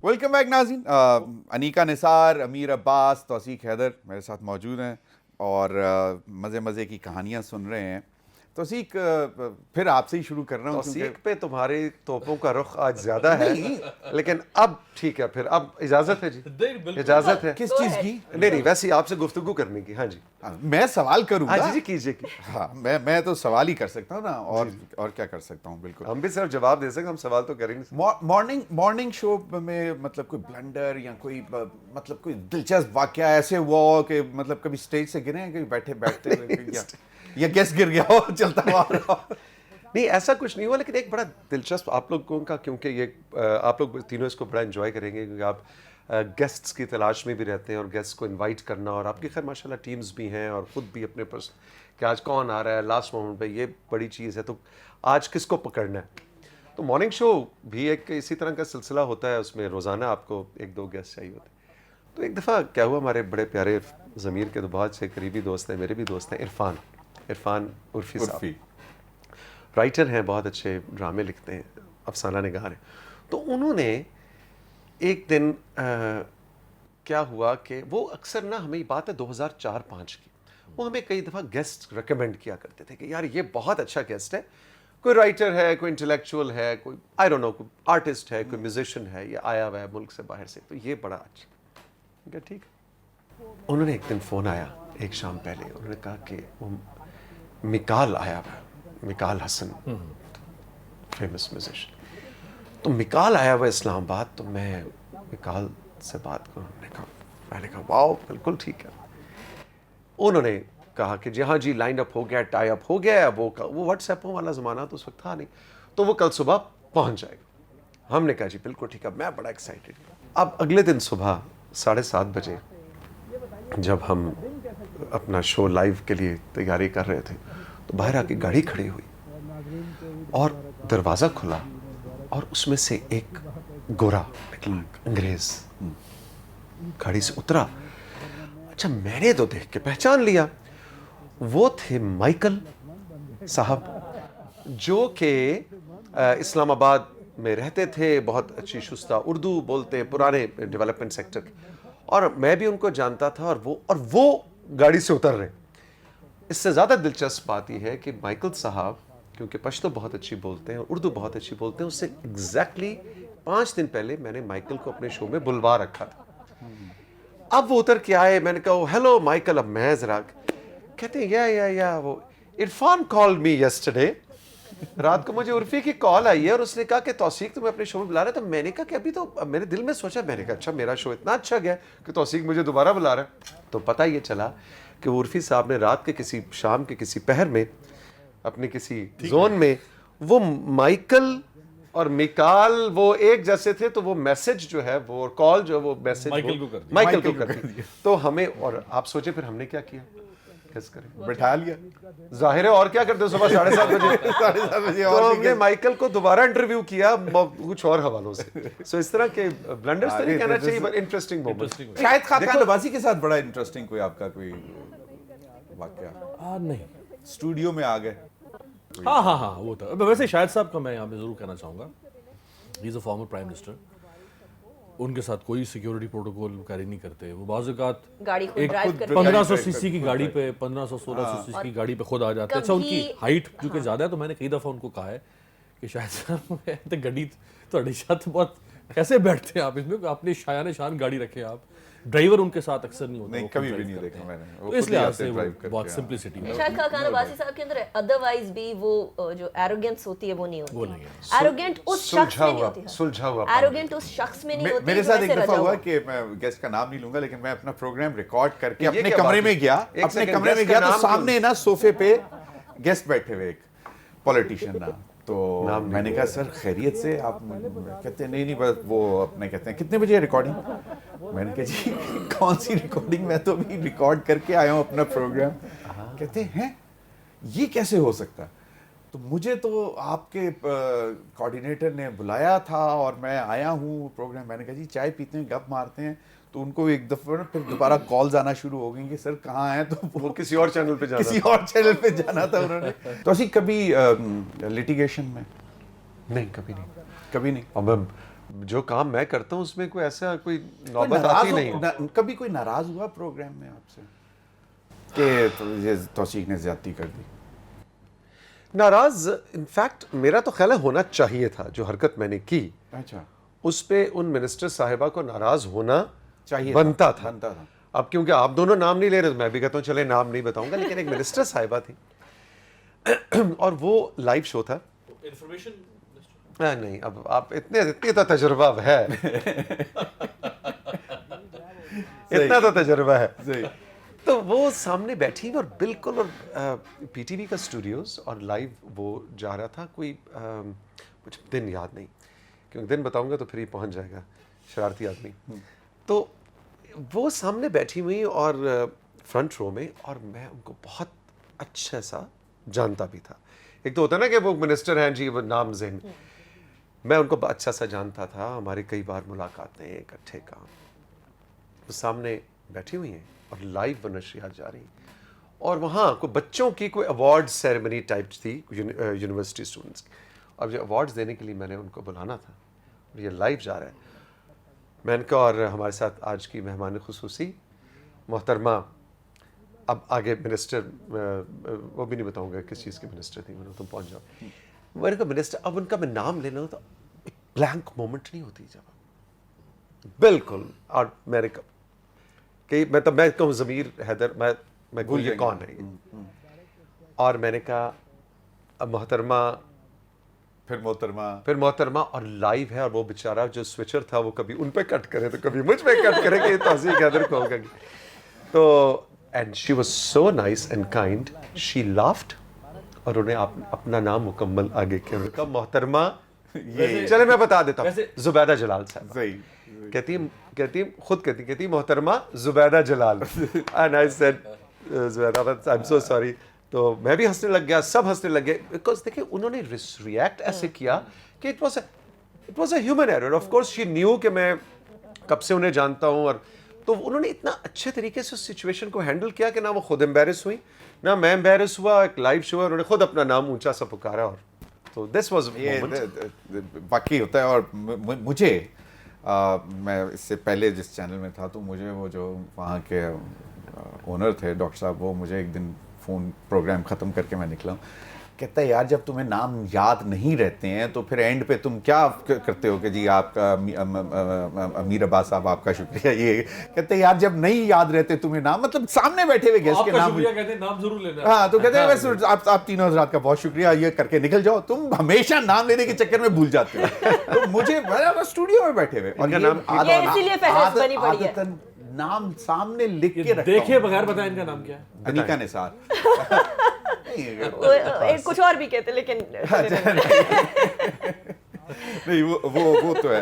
Welcome back नाज़रीन. अनीका निसार, अमीर अब्बास, तौसीक हैदर मेरे साथ मौजूद हैं और मज़े की कहानियाँ सुन रहे हैं. तौसीक, फिर आपसे ही शुरू कर रहा हूँ. तौसीक पे तुम्हारे तोपों का रुख आज ज्यादा है, लेकिन अब ठीक है, फिर अब इजाजत है जी, इजाजत है. किस चीज़ की? नहीं, वैसे ही आपसे गुफ्तगू करने की. हाँ जी, मैं सवाल करूँगा. हाँ जी कीजिए. हाँ, मैं तो सवाल ही कर सकता हूँ ना, और क्या कर सकता हूँ. बिल्कुल, हम भी सिर्फ जवाब दे सकते, हम सवाल तो कर ही नहीं. मॉर्निंग शो में मतलब कोई ब्लंडर या कोई मतलब कोई दिलचस्प वाकया ऐसे हुआ हो कि मतलब कभी स्टेज से गिरे हैं, कभी बैठते हुए या गेस्ट गिर गया हो, चलता हुआ? नहीं, ऐसा कुछ नहीं हुआ, लेकिन एक बड़ा दिलचस्प आप लोगों का, क्योंकि ये आप लोग तीनों इसको बड़ा एंजॉय करेंगे, क्योंकि आप गेस्ट्स की तलाश में भी रहते हैं और गेस्ट को इनवाइट करना, और आपकी खैर माशाल्लाह टीम्स भी हैं और ख़ुद भी अपने पर कि आज कौन आ रहा है लास्ट मोमेंट पे, ये बड़ी चीज़ है. तो आज किसको पकड़ना है? तो मॉर्निंग शो भी एक इसी तरह का सिलसिला होता है, उसमें रोज़ाना आपको 1-2 गेस्ट चाहिए होते हैं. तो एक दफ़ा क्या हुआ, हमारे बड़े प्यारे ज़मीर के तो बहुत से करीबी दोस्त हैं, मेरे भी दोस्त हैं, इरफान उर्फी साहब, राइटर हैं, बहुत अच्छे ड्रामे लिखते हैं, अफसाना निगार हैं. तो उन्होंने एक दिन क्या हुआ कि वो अक्सर ना, हमें बात है 2004-5 की, वो हमें कई दफ़ा गेस्ट रिकमेंड किया करते थे कि यार ये बहुत अच्छा गेस्ट है, कोई राइटर है, कोई इंटेलेक्चुअल है, कोई आई डोंट नो, कोई आर्टिस्ट है, कोई म्यूजिशियन है, ये आया हुआ है मुल्क से बाहर से, तो ये बड़ा अच्छा. ठीक. उन्होंने एक दिन फ़ोन आया एक शाम पहले, उन्होंने कहा कि वो मिकाल आया हुआ, मिकाल हसन, फेमस म्यूजिशियन. तो मिकाल आया हुआ इस्लामाबाद, तो मैं मिकाल से बात करूँ, मैंने कहा वाओ बिल्कुल ठीक है. उन्होंने कहा कि जी हाँ जी, लाइन अप हो गया, टाई अप हो गया. वो व्हाट्सएपों वाला ज़माना तो उस वक्त था नहीं, तो वो कल सुबह पहुँच जाएगा. हमने कहा जी बिल्कुल ठीक है, मैं बड़ा एक्साइटेड. अब अगले दिन सुबह 7:30 बजे जब हम अपना शो लाइव के लिए तैयारी कर रहे थे, तो बाहर आके गाड़ी खड़ी हुई और दरवाज़ा खुला और उसमें से एक गोरा अंग्रेज गाड़ी से उतरा. अच्छा, मैंने तो देख के पहचान लिया, वो थे माइकल साहब, जो कि इस्लामाबाद में रहते थे, बहुत अच्छी शुस्ता उर्दू बोलते, पुराने डेवलपमेंट सेक्टर के, और मैं भी उनको जानता था, और वो गाड़ी से उतर रहे. इससे ज़्यादा दिलचस्प बात यह है कि माइकल साहब क्योंकि पश्तो बहुत अच्छी बोलते हैं और उर्दू बहुत अच्छी बोलते हैं, उससे एग्जैक्टली 5 दिन पहले मैंने माइकल को अपने शो में बुलवा रखा था. अब वो उतर के आए, मैंने कहा हेलो माइकल. अब मैं ज़रा कहते हैं या वो इरफान कॉल मी यस्टरडे, रात को मुझे उर्फी की कॉल आई है और उसने कहा कि तौसीक तुम्हें अपने शो में बुला रहा है. तो मैंने कहा कि अभी तो मेरे दिल में सोचा, मैंने कहा अच्छा मेरा शो इतना अच्छा गया कि तौसीक मुझे दोबारा बुला रहा है. तो पता ये चला कि उर्फी साहब ने रात के किसी शाम के किसी पहर में अपने किसी जोन में वो माइकल और मिकाल वो एक जैसे थे, तो वो मैसेज जो है वो कॉल जो वो मैसेज माइकल को कर दिया. तो हमें, और आप सोचे फिर हमने क्या किया, बैठा लिया, जाहिर है, और क्या करते सुबह 7:30 बजे 7:30 बजे तो हमने माइकल को दोबारा इंटरव्यू किया कुछ और हवालों से. सो इस तरह के ब्लंडर्स तो नहीं कहना चाहिए, बट इंटरेस्टिंग मोमेंट. शायद खान नवाजी के साथ बड़ा इंटरेस्टिंग कोई आपका कोई वाकया? नहीं, स्टूडियो में आ गए. हाँ वो था. वैसे शाहिद साहब का मैं यहाँ पे जरूर कहना चाहूँगा, he is a former prime minister. उनके साथ कोई सिक्योरिटी प्रोटोकॉल कैरी नहीं करते. वो बाज़ औक़ात गाड़ी खुद ड्राइव करते 1500 सीसी की गाड़ी पे 1500-1600 सीसी की गाड़ी पे खुद आ जाते हैं. अच्छा, उनकी हाइट क्योंकि ज़्यादा है, तो मैंने कई दफ़ा उनको कहा है कि शायद साहब गड्डी ਤੁਹਾਡੀ ਛੱਤ बहुत कैसे बैठते हैं आप इसमें, अपनी शायान शान गाड़ी रखें आप. ड्राइवर उनके साथ अक्सर नहीं होता, नहीं वो कभी खुद भी drive नहीं करते देखा हैं। मैंने, तो वो इस खुद ही लिहाज आते से drive वो करके, बहुत हाँ। सिंप्लिसिटी है, शायद खान अब्बासी साहब के अंदर अदरवाइज भी वो जो एरोगेंस होती है वो नहीं वो होती, नहीं है। एरोगेंट उस शख्स में नहीं होती, सुलझा हुआ एरोगेंट उस शख्स में नहीं होती मेरे जो साथ एक ऐसे दफा रजा हुआ हुआ। कि मैं गेस्ट का नाम नहीं लूंगा, लेकिन मैं अपना प्रोग्राम रिकॉर्ड करके ये अपने क्या कमरे बात में है? गया, एक अपने सेकंड, कमरे में गेस्ट गया का तो नाम क्यों? सामने ना सोफे पे गेस्ट बैठे हुए, एक पॉलिटिशियन ना, तो नाम नहीं मैंने कहा सर खैरियत से आप, कहते हैं नहीं बस वो अपने कहते हैं कितने बजे है रिकॉर्डिंग, मैंने कहा जी कौन सी रिकॉर्डिंग, मैं तो अभी रिकॉर्ड करके आया हूँ अपना प्रोग्राम। कहते हैं ये कैसे हो सकता, तो मुझे तो आपके कोऑर्डिनेटर ने बुलाया था और मैं आया हूँ प्रोग्राम। मैंने कहा जी चाय पीते हैं, गप मारते हैं, तो उनको एक दफा फिर दोबारा कॉल्स आना शुरू हो गई कि सर कहाँ हैं, तो वो किसी और चैनल पे जाना किसी और चैनल पे जाना था उन्होंने। तो ऐसी कभी लिटिगेशन में? नहीं, कभी नहीं। कभी नहीं। और जो काम मैं करता हूँ उसमें कोई ऐसा कोई कोई नौबत नाराज आती हो- नहीं है। कभी कोई नाराज हुआ प्रोग्राम में आपसे कि तो ये तौसीक ने ज्यादती कर दी? नाराज इनफैक्ट मेरा तो ख्याल है होना चाहिए था, जो हरकत मैंने की अच्छा, उस पे उन मिनिस्टर साहिबा को नाराज होना चाहिए बनता था। बनता था। अब क्योंकि आप दोनों नाम नहीं ले रहे तो मैं भी कहता हूँ चले नाम नहीं बताऊंगा, लेकिन एक मिनिस्टर साहिबा थी और वो लाइव शो था। नहीं, अब आप इतने तो तजुर्बा है इतना तो तजुर्बा है। सही। तो वो सामने बैठी और बिल्कुल, और पीटीवी का स्टूडियोज और लाइव वो जा रहा था, कोई कुछ दिन याद नहीं, क्योंकि दिन बताऊंगा तो फिर ही पहुंच जाएगा शरारती आदमी। तो वो सामने बैठी हुई और फ्रंट रो में, और मैं उनको बहुत अच्छा सा जानता भी था। एक तो होता है ना कि वो मिनिस्टर हैं जी, वो नाम ज़हन, मैं उनको अच्छा सा जानता था, हमारे कई बार मुलाकातें, इकट्ठे काम। वो सामने बैठी हुई हैं और लाइव वो नशरियात जा रही, और वहाँ कोई बच्चों की कोई अवार्ड सेरेमनी टाइप थी यूनिवर्सिटी स्टूडेंट्स की। अब जो अवार्ड्स देने के लिए मैंने उनको बुलाना था, और ये लाइव जा रहा है। मैंने कहा, और हमारे साथ आज की मेहमान खुसूसी मोहतरमा, अब आगे मिनिस्टर, वो भी नहीं बताऊंगा किस चीज़ के मिनिस्टर थी, मैंने तुम पहुंच जाओ। मैंने कहा मिनिस्टर, अब उनका मैं नाम ले लूँ तो एक ब्लैंक मोमेंट नहीं होती जब, बिल्कुल। और मैंने कहा कि मैं कहूँ ज़मीर हैदर, मैं भूल ये कौन है ये, और मैंने कहा अब मोहतरमा, फिर मोहतरमा, और लाइव है, और वो बेचारा जो स्विचर था वो कभी उन पे कट करे तो कभी मुझ पे कट करे कि तौसीक हैदर को होगा। तो and she was so nice and kind, she laughed, और उन्हें अपना नाम मुकम्मल आगे किया। उन्होंने कहा मोहतरमा, ये चले मैं बता देता हूँ, जुबैदा जलाल साहब। सही। कहती मोहतरमा Zubaida Jalal, and I said Zubaida, I am so sorry. तो मैं भी हंसने लग गया, सब हंसने लग गए, बिकॉज देखिए उन्होंने रिएक्ट ऐसे किया कि it was a human error. Of course she knew कि मैं कब से उन्हें जानता हूँ, और तो उन्होंने इतना अच्छे तरीके से उस सिचुएशन को हैंडल किया कि ना वो खुद एम्बेरस हुई, ना मैं एम्बेरस हुआ। एक लाइव शो है, उन्होंने खुद अपना नाम ऊंचा सा पुकारा, और तो दिस वाज ये वाकई होता है। और मुझे मैं इससे पहले जिस चैनल में था, तो मुझे वो जो वहाँ के ओनर थे डॉक्टर साहब, वो मुझे एक दिन फ़ोन प्रोग्राम ख़त्म करके मैं निकला, कहता है यार जब तुम्हें नाम याद नहीं रहते हैं तो फिर एंड पे तुम क्या करते हो कि जी आपका अमीर अब्बास साहब आपका शुक्रिया, ये कहते हैं यार जब नहीं याद रहते तुम्हें नाम, मतलब सामने बैठे हुए गेस्ट के नाम, कहते हैं नाम जरूर लेना। हाँ, तो कहते हैं बस आप तीनों हज़रात का बहुत शुक्रिया, ये करके निकल जाओ, तुम हमेशा नाम लेने के चक्कर में भूल जाते हो। तो मुझे स्टूडियो में बैठे हुए, और ये इसीलिए फहरिस्त बनी पड़ी है। आदतन नाम सामने लिख के रखता देखे हूं। बगैर बताया इनका नाम क्या है? अनीका निसार। एक कुछ और भी कहते, लेकिन नहीं, वो तो है।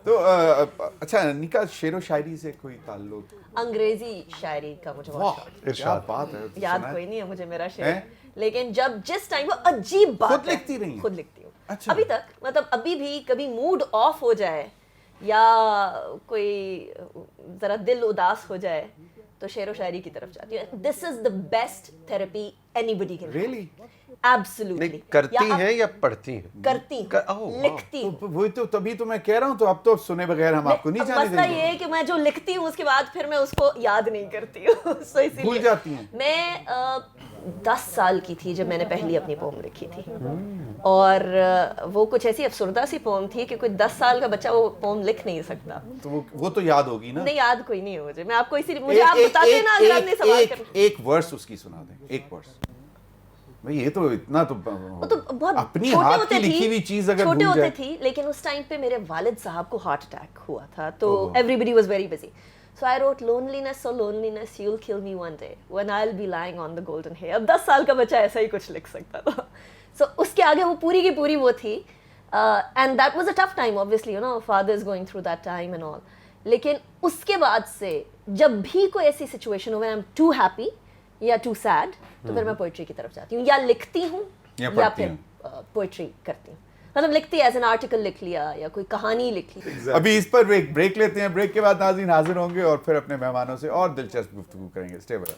तो अच्छा, अनीका शेरो शायरी से कोई ताल्लुक? अंग्रेजी शायरी का मुझे बहुत शौक है। इरशाद बात है, याद सुना है? कोई नहीं है मुझे मेरा शेर, हैं? लेकिन जिस टाइम वो अजीब बात खुद है, लिखती रही हैं? खुद लिखती हूँ अच्छा। अभी तक, मतलब अभी भी कभी मूड ऑफ हो जाए या कोई जरा दिल उदास हो जाए तो शेर व शायरी की तरफ जाती हूँ। This is the best therapy anybody can. Really? Absolutely. नहीं, करती हैं या पढ़ती हैं? करती oh, wow. लिखती हूँ। तो वही तो, तभी तो मैं कह रहा हूँ, तो अब तो सुने बगैर हम आपको नहीं जाने मसला देंगे। ये है कि मैं जो लिखती हूँ उसके बाद फिर मैं उसको याद नहीं करती हूँ। So इसीलिए भूल जाती हैं? मैं 10 साल की थी जब मैंने पहली अपनी पोम लिखी थी, और वो कुछ ऐसी अफसरदा सी पोम थी कि कोई 10 साल का बच्चा वो पोम लिख नहीं सकता। तो वो तो याद होगी ना? नहीं, याद कोई नहीं है मुझे, मैं आपको इसी मुझे आप बताते हैं ना अगर आपने सवाल कर। एक वर्स उसकी सुना दें, एक वर्स। भाई ये तो इतना तो वो तो बहुत अपनी छोटे हाथ होते की लिखी हुई चीज अगर छोटे भूल होते जाए। थी, लेकिन उस टाइम पे मेरे वालिद साहब को हार्ट अटैक हुआ था, तो everybody was very busy, so I wrote loneliness, so loneliness you will kill me one day when I will be lying on the golden hair. अब 10 साल का बच्चा ऐसा ही कुछ लिख सकता था। सो उसके आगे वो पूरी की पूरी वो थी, and that was a tough time obviously, you know, father is going through that time and all. लेकिन उसके बाद से जब भी कोई ऐसी सिचुएशन हो when I am too happy या टू सैड, तो फिर मैं पोइट्री की तरफ जाती हूँ, या लिखती हूँ या या पढ़ती फिर पोइट्री करती हूँ। मतलब लिखती एज एन आर्टिकल लिख लिया या कोई कहानी लिख ली। अभी इस पर एक ब्रेक लेते हैं, ब्रेक के बाद नाज़रीन हाजिर होंगे और फिर अपने मेहमानों से और दिलचस्प गुफ्तगू करेंगे। Stay with us.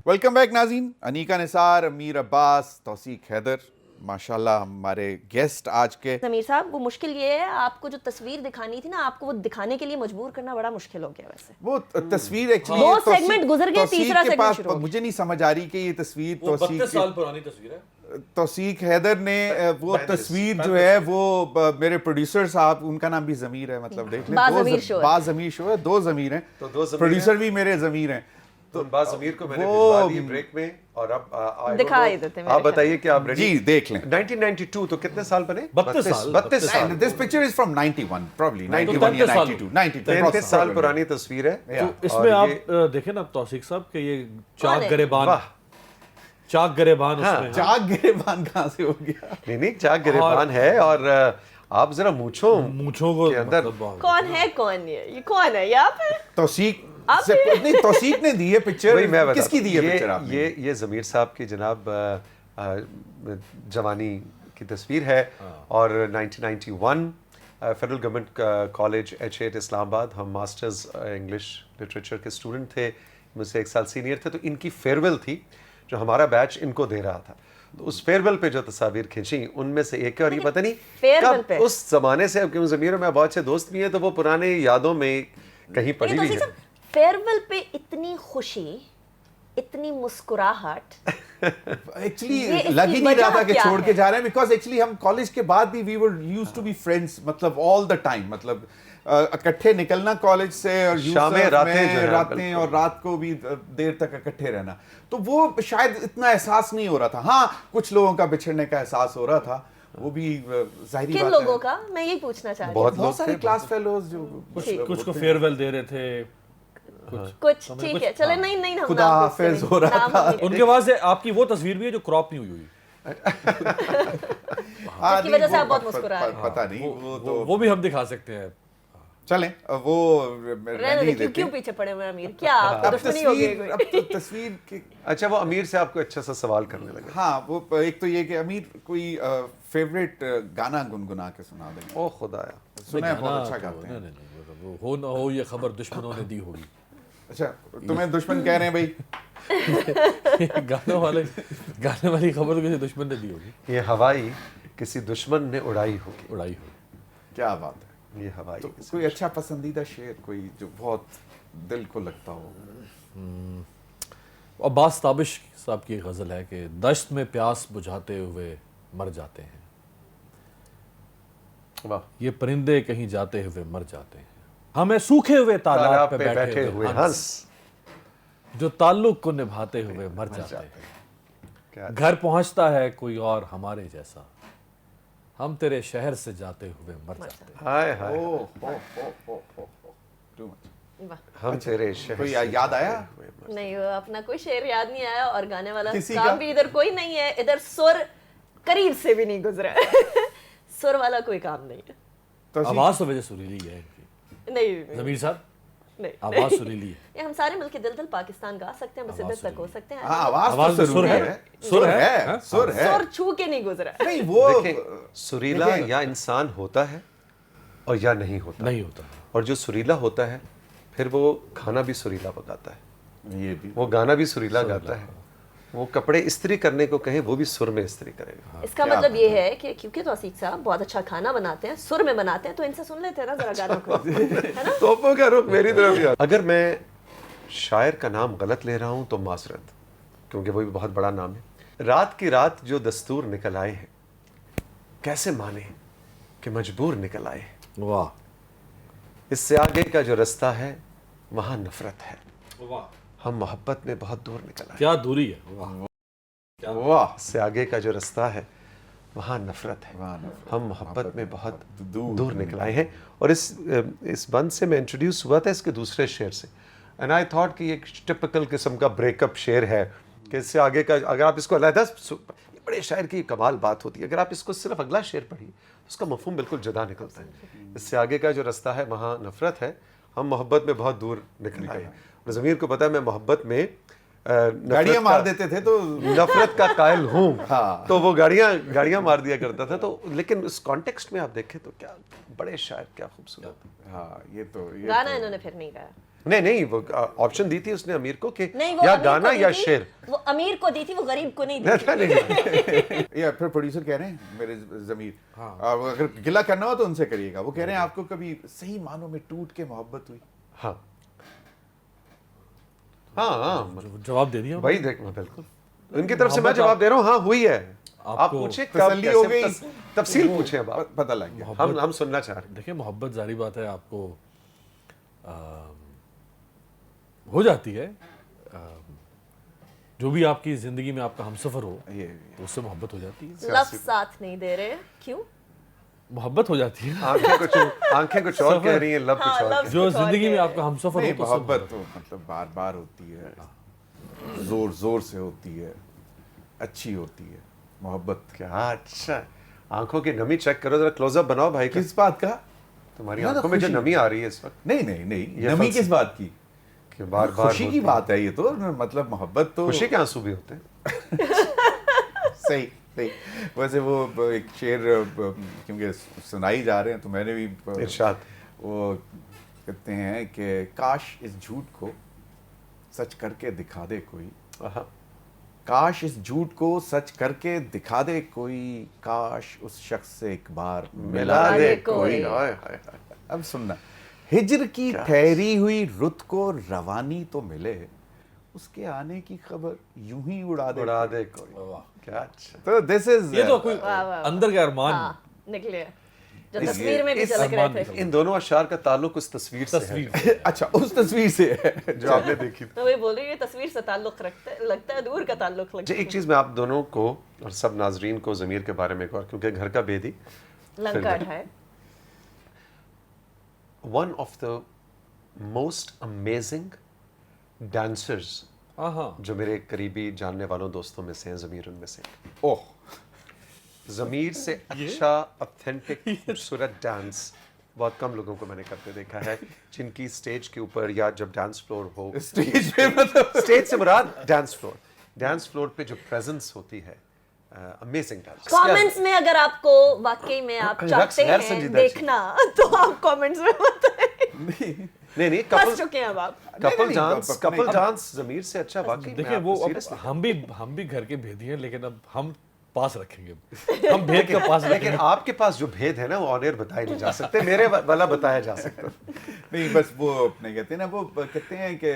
Welcome back नाज़रीन। अनीका निसार, अमीर अब्बास, तौसीक हैदर, माशाल्लाह हमारे गेस्ट आज के। ज़मीर साहब, वो मुश्किल ये है, आपको जो तस्वीर दिखानी थी ना, आपको वो दिखाने के लिए मजबूर करना बड़ा मुश्किल हो गया वैसे। वो तस्वीर एक्चुअली दो segment गुजर गए, तीसरा segment शुरू हो गया। मुझे नहीं समझ आ रही कि ये तस्वीर वो 32 साल पुरानी तस्वीर है। तौसीक हैदर ने वो तस्वीर जो है वो मेरे प्रोड्यूसर साहब, उनका नाम भी ज़मीर है, मतलब देख लें, बाज़मीर शो है। बाज़मीर शो है, 2 ज़मीर हैं, तो 2 ज़मीर प्रोड्यूसर भी मेरे ज़मीर हैं। तो बाज़मीर को मैंने वो- भिजवा दी ब्रेक में, और अब I don't दिखा ही know, देते मेरे आप बताइए कि आप रेडी? जी देख लें। 1992 तो कितने साल बने? 32 साल। 32 साल। And this picture is from 91 probably, 91 33 या साल 92, 93 33 साल probably. पुरानी तस्वीर है। Yeah. तो इसमें और आप ये- देखें ना तौसीक साहब कि ये कौन चाक है? गरेबान, वाह। चाक गरेबान हाँ, उसमें है। चाक गिरेबान कहाँ से हो गया? नहीं चाक गिरेबान है, और आप जरा मूछों मूंछों को के अंदर मतलब कौन है, कौन ये कौन है, ये आप हैं? तौसीक आप से नहीं, तौसीक ने दी है पिक्चर। वही मैं बता किसकी दी है ये- पिक्चर आपने? ये ज़मीर साहब की जनाब जवानी की तस्वीर है, और 1991 federal government college H8 Islamabad, हम मास्टर्स इंग्लिश लिटरेचर के स्टूडेंट थे, मुझसे 1 साल सीनियर थे, तो इनकी फेयरवेल थी जो हमारा बैच इनको दे रहा था। तो उस फेयरवेल पे जो तस्वीर खींची उनमें से एक है, और ये पता नहीं फेयरवेल कब पे? उस जमाने से, अब क्यों ज़मीर में बहुत से दोस्त भी हैं, तो वो पुराने यादों में कहीं पड़ी हुई है। फेयरवेल पे इतनी खुशी, इतनी मुस्कुराहट, एक्चुअली ये इसकी लग ही नहीं रहा वजह था कि क्या छोड़ है? के जा रहे हैं, बिकॉज एक्चुअली हम कॉलेज के बाद भी we were used to be friends, मतलब ऑल द टाइम, मतलब इकट्ठे निकलना कॉलेज से, और शामें, यूसुफ रातें में जो है, रातें, बिल्कुल। और रात को भी देर तक इकट्ठे रहना, तो वो शायद इतना एहसास नहीं हो रहा था। हाँ, कुछ लोगों का बिछड़ने का एहसास हो रहा था, वो भी जाहिर किन बात लोगों है। का, मैं यही पूछना चाह रही बहुत हूँ। बहुत लोग सारे थे, क्लास फेलोज जो कुछ को फेयरवेल दे रहे थे, कुछ ठीक है, चले, नहीं नहीं, हम खुदा नाम पूछते हाफिज नहीं, हो रहा नाम था। हम नहीं उनके पास से आपकी वो तस्वीर भी है जो क्रॉप नहीं हुई हुई। जिसकी वजह से आप बहुत मुस्कुरा रहे हैं। पता नहीं, वो तो वो भी हम दिखा सकते हैं। चलें, वो रहने रहने दे, ही क्यों देते। पीछे पड़े हुए हैं अमीर, क्या आपको अब दुश्मनी हो गई तस्वीर, कोई? अब तो तस्वीर की, अच्छा, वो अमीर से आपको अच्छा सा सवाल करने लगा। हाँ, वो एक तो ये कि अमीर कोई फेवरेट गाना गुनगुना के सुना देंगे। ओ खुदाया, सुना है, बहुत गाना अच्छा तो- गाते नहीं, हैं। नहीं, नहीं, मतलब वो हो ना हो ये खबर दुश्मनों ने दी होगी। अच्छा, तुम्हें दुश्मन कह रहे हैं भाई? गाने वाली खबर तो किसी दुश्मन ने दी होगी, ये हवाई किसी दुश्मन ने उड़ाई होगी। उड़ाई होगी। क्या बात है। ये हवाई तो किसी- कोई अच्छा पसंदीदा शेर कोई जो बहुत दिल को लगता हो? अब्बास ताबिश साहब की एक गज़ल है कि दश्त में प्यास बुझाते हुए मर जाते हैं, वाह, ये परिंदे कहीं जाते हुए मर जाते हैं, हमें सूखे हुए तालाब पे बैठे हुए हंस, जो ताल्लुक को निभाते हुए मर जाते हैं। क्या घर पहुंचता है कोई और हमारे जैसा, हम तेरे शहर से जाते हुए मर जाते हैं। हाय हाय, Too much. वाह, हम तेरे शहर कोई से याद आया? नहीं, वो अपना कोई शेर याद नहीं आया, और गाने वाला किसी काम का? भी इधर कोई नहीं है, इधर सुर करीब से भी नहीं गुजरा है। सुर वाला कोई काम नहीं है। तो आवाज तो वजह सुरीली है इनकी। नहीं जमीर साहब, नहीं, आवाज सुरीली है। ये हम सारे मिलके दिल दिल पाकिस्तान गा सकते हैं, बस इधर तक हो सकते हैं। हाँ, आवाज आवाज तो में सुर जरूरी है। है, सुर है, हाँ? सुर है। सुर छू के नहीं गुजरा। नहीं, वो देखें, सुरीला देखिए- या इंसान होता है और या नहीं होता, नहीं होता। और जो सुरीला होता है फिर वो खाना भी सुरीला पकाता है, ये भी वो गाना भी सुरीला गाता है। وہ کپڑے استری کرنے کو کہیں وہ بھی سر میں استری کرے گا. اس کا مطلب یہ ہے کہ کیونکہ توثیق صاحب بہت اچھا کھانا بناتے ہیں, سر میں بناتے ہیں, تو ان سے سن لیتے ہیں نا ذرا گانوں کو, ہے نا. توپوں کا رخ میری طرف ہی. اگر میں شاعر کا نام غلط لے رہا ہوں تو معذرت, کیونکہ وہ بھی بہت بڑا نام ہے. رات کی رات جو دستور نکل آئے ہیں, کیسے مانے کہ مجبور نکل آئے. واہ, اس سے آگے کا جو رستہ ہے وہاں نفرت ہے. واہ, ہم محبت میں بہت دور نکل آئے. کیا دوری ہے. واہ, واہ, اس سے آگے کا جو رستہ ہے وہاں نفرت ہے. ہم محبت میں بہت دور نکل آئے ہیں. اور اس بند سے میں انٹروڈیوس ہوا تھا اس کے دوسرے شعر سے, اینڈ آئی تھاٹ کہ یہ ایک ٹپکل قسم کا بریک اپ شعر ہے کہ اس سے آگے کا اگر آپ اس کو علیحدہ, بڑے شاعر کی کمال بات ہوتی ہے, اگر آپ اس کو صرف اگلا شعر پڑھیے اس کا مفہوم بالکل جدا نکلتا ہے. اس سے آگے کا جو رستہ ہے وہاں نفرت ہے, ہم محبت میں بہت دور نکل آئے ہیں. اور ضمیر کو پتا ہے میں محبت میں گاڑیاں مار دیتے تھے تو نفرت کا قائل ہوں, تو وہ گاڑیاں مار دیا کرتا تھا. تو لیکن اس کانٹیکسٹ میں آپ دیکھیں تو کیا بڑے شاعر, کیا خوبصورت. ہاں, یہ تو گانا انہوں نے پھر نہیں گایا. نہیں, وہ آپشن دی تھی اس نے امیر کو کہ نہیں, وہ یا امیر گانا کو دی یا تھی, شعر. وہ امیر کو دی تھی, وہ غریب کو نہیں دی تھی. یا پھر پروڈیوسر کہہ رہے ہیں میرے ضمیر, اگر گلا کرنا ہو تو ان سے کریے گا. وہ کہہ رہے ہیں آپ کو کبھی صحیح معنوں میں ٹوٹ کے محبت ہوئی؟ ہاں ہاں, جواب دے دیا بھائی دیکھ, بالکل ان کی طرف سے میں جواب دے رہا ہوں. ہاں ہوئی ہے. آپ پوچھیں تسلی ہو گئی, تفصیل پوچھیں, اب پتہ لگ گیا. ہم سننا چاہ رہے ہیں. دیکھیں محبت ظاہری بات ہے آپ کو ہو جاتی ہے, جو بھی آپ کی زندگی میں آپ کا ہم سفر ہو تو اس سے محبت ہو جاتی ہے. لفظ ساتھ نہیں دے رہے, کیوں؟ محبت ہو جاتی ہے. آنکھیں کچھ اور کہہ رہی ہیں, لب کچھ اور کہہ رہی ہیں. جو زندگی میں آپ کا ہم سفر ہو نہیں, تو اس سے محبت تو مطلب بار بار ہوتی ہے, زور زور سے ہوتی ہے, اچھی ہوتی ہے محبت. کیا اچھا, آنکھوں کی نمی چیک کرو ذرا, کلوز اپ بناؤ بھائی. کس بات کا؟ تمہاری آنکھوں میں جو نمی آ رہی ہے اس وقت. نہیں, نمی کس بات کی؟ کہ بار بار خوشی کی بات ہے یہ تو, مطلب محبت تو خوشی کے آنسو بھی ہوتے ہیں. صحیح. ویسے وہ ایک شعر کیونکہ سنائی جا رہے ہیں تو میں نے بھی ارشاد, وہ کہتے ہیں کہ کاش اس جھوٹ کو سچ کر کے دکھا دے کوئی, کاش اس جھوٹ کو سچ کر کے دکھا دے کوئی, کاش اس شخص سے ایک بار ملا دے کوئی. اب سننا, ہجر کی ٹھہری ہوئی رت کو روانی تو ملے, اس کے آنے کی خبر یوں ہی اڑا دے کوئی. کیا اچھا. تو دس از, یہ تو کوئی اندر کا ارمان نکلے جو تصویر میں بھی جھلک رہے تھے. ان دونوں اشعار کا تعلق اس تصویر سے ہے. اچھا, اس تصویر سے ہے جو آپ نے دیکھی. تو وہی بول رہی ہے, تصویر سے تعلق رکھتا ہے, لگتا ہے دور کا تعلق لگتا ہے. ایک چیز میں آپ دونوں کو اور سب ناظرین کو ضمیر کے بارے میں ایک اور, کیونکہ گھر کا بیدی لنکا ہے. One of the most amazing dancers جو میرے قریبی جاننے والوں دوستوں میں سے ہیں, ضمیر ان میں سے. اوہ, ضمیر سے اچھا اوتھینٹک خوبصورت ڈانس بہت کم لوگوں کو میں نے کرتے دیکھا ہے, جن کی سٹیج کے اوپر یا جب ڈانس فلور ہو, اسٹیج پہ مطلب سٹیج سے مراد ڈانس فلور پہ جو پریزنس ہوتی ہے, امیزنگ ڈانس. کامنٹس میں اگر آپ کو واقعی میں آپ چاہتے ہیں دیکھنا تو آپ کامنٹس میں بتائیں. نہیں, پھنس چکے ہیں اب آپ. کپل ڈانس ضمیر سے اچھا واقعی. دیکھیں وہ ہم بھی گھر کے بھیدی ہیں, لیکن اب ہم پاس رکھیں گے, ہم بھید کا پاس رکھیں گے. لیکن آپ کے پاس جو بھید ہے نا وہ آن ایئر بتائے نہیں جا سکتے, میرے والا بتایا جا سکتا. نہیں, بس وہ نہیں کہتے نا, وہ کہتے ہیں کہ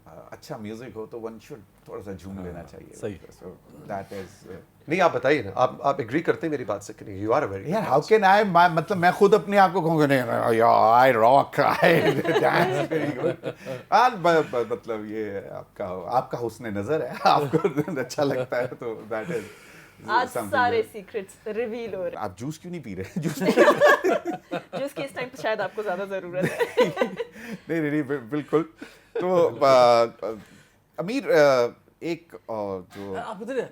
اچھا میوزک ہو تو ون شوڈ تھوڑا سا جھوم لینا چاہیے. صحیح. دیٹ از, نہیں آپ بتائیے نا, آپ ایگری کرتے ہیں میری بات سے کہ نہیں؟ یو آر ویری, یار ہاؤ کین آئی, مطلب میں خود اپنے آپ کو کہوں گا نہیں یار آئی rock, I dance very good. مطلب یہ آپ کا حسن نظر ہے, آپ کو اچھا لگتا ہے تو دیٹ از. آج سارے سیکرٹس ریویل ہو رہے ہیں. آپ جوس کیوں نہیں پی رہے؟ جوس کی اس ٹائم پہ شاید آپ کو زیادہ ضرورت ہے. نہیں, بالکل. تو امیر, ایک جو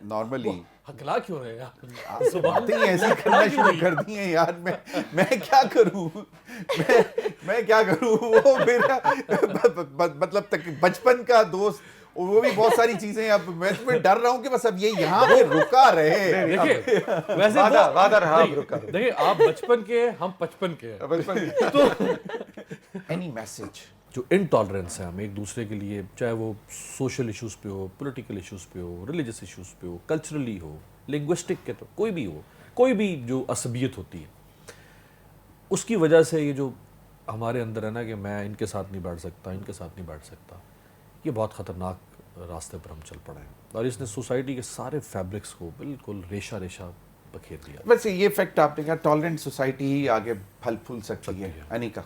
نارملی ہکلا کیوں رہے ہیں باتیں ایسی کرنا شروع کر دی ہیں یار, میں کیا کروں, میں کیا کروں. وہ میرا مطلب بچپن کا دوست, وہ بھی بہت ساری چیزیں, اب میں ڈر رہا ہوں کہ بس اب یہ یہاں پہ رکا رہے. دیکھیں ویسے وعدہ رہا رکا. دیکھیں آپ بچپن کے, ہم 55 کے ہیں, اینی میسج जो इनटॉलरेंस है हम एक दूसरे के लिए, चाहे वो सोशल इश्यूज़ पे हो, पॉलिटिकल इश्यूज़ पे हो, रिलीजियस इश्यूज़ पे हो, कल्चरली हो, लिंग्विस्टिक के, तो कोई भी हो, कोई भी जो असबियत होती है, उसकी वजह से ये जो हमारे अंदर है ना कि मैं इनके साथ नहीं बैठ सकता, इनके साथ नहीं बैठ सकता, ये बहुत ख़तरनाक रास्ते पर हम चल पड़े हैं और इसने सोसाइटी के सारे फैब्रिक्स को बिल्कुल रेशा रेशा बखेर दिया। वैसे ये फैक्ट आपने कहा, टॉलरेंट सोसाइटी ही आगे फल फूल सकती है। अनिका,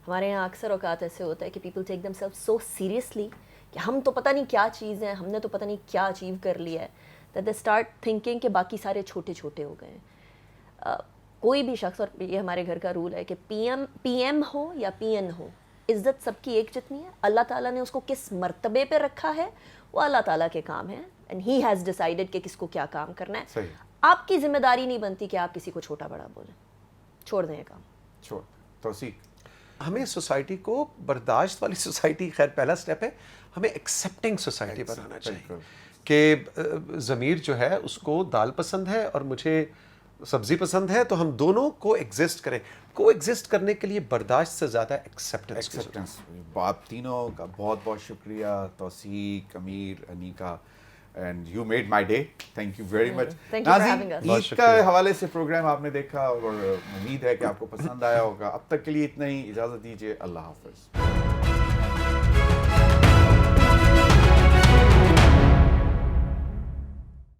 हमारे यहाँ अक्सर औकात ऐसे होता है कि people take themselves so seriously कि हम तो पता नहीं क्या चीज़ है, हमने तो पता नहीं क्या अचीव कर लिया है, दैट दे स्टार्ट थिंकिंग कि बाकी सारे छोटे छोटे हो गए हैं। कोई भी शख्स, और ये हमारे घर का रूल है कि पीएम हो या पीएन हो, इज़्ज़त सबकी एक जितनी है। अल्लाह ताला ने उसको किस मर्तबे पे रखा है वो अल्लाह ताला के काम है, एंड ही हैज़ डिसाइडेड कि किसको क्या काम करना है। सही। आपकी जिम्मेदारी नहीं बनती कि आप किसी को छोटा बड़ा बोलें, छोड़ दें ये काम। छोड़ तौसीक। हमें सोसाइटी को बर्दाश्त वाली सोसाइटी, खैर पहला स्टेप है, हमें एक्सेप्टिंग सोसाइटी बनाना चाहिए कि ज़मीर जो है उसको दाल पसंद है और मुझे सब्ज़ी पसंद है, तो हम दोनों को एग्जिस्ट करें। को एग्जिस्ट करने के लिए बर्दाश्त से ज़्यादा एक्सेप्टेंस। आप तीनों का बहुत बहुत शुक्रिया, तौसीक, अमीर, Anika, and you made my day. Thank you very much. Thank you for having us. Eid का हवाले से प्रोग्राम आपने देखा और उम्मीद है कि आपको पसंद आया होगा। अब तक के लिए इतना ही, इजाज़त दीजिए, अल्लाह हाफ़िज़।